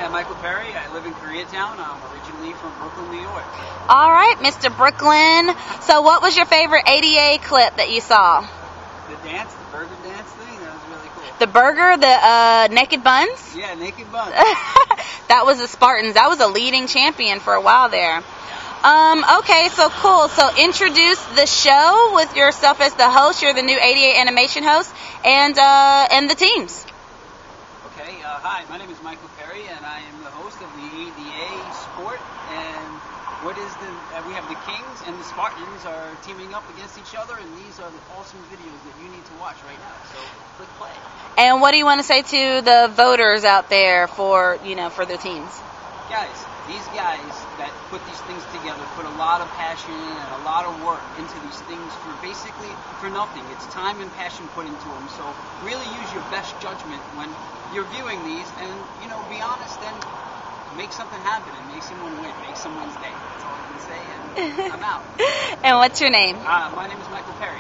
Hi, I'm Michael Perry. I live in Koreatown. I'm originally from Brooklyn, New York. All right, Mr. Brooklyn. So what was your favorite ADA clip that you saw? The dance, the burger dance thing, that was really cool. The burger, the naked buns? Yeah, naked buns. That was the Spartans. That was a leading champion for a while there. Okay, so cool. So introduce the show with yourself as the host. You're the new ADA animation host, and the teams. Okay, hi, my name is Michael Perry, and I am the host of the ADA Sport. And what is we have the Kings and the Spartans are teaming up against each other, and these are the awesome videos that you need to watch right now. So click play. And what do you want to say to the voters out there for the teams? Guys, these guys that put these things together put a lot of passion and a lot of work into these things for nothing. It's time and passion put into them. So really use your best judgment when you're viewing these, and be honest and make something happen and make someone win, make someone's day. That's all I can say, and I'm out. And what's your name? My name is Michael Perry.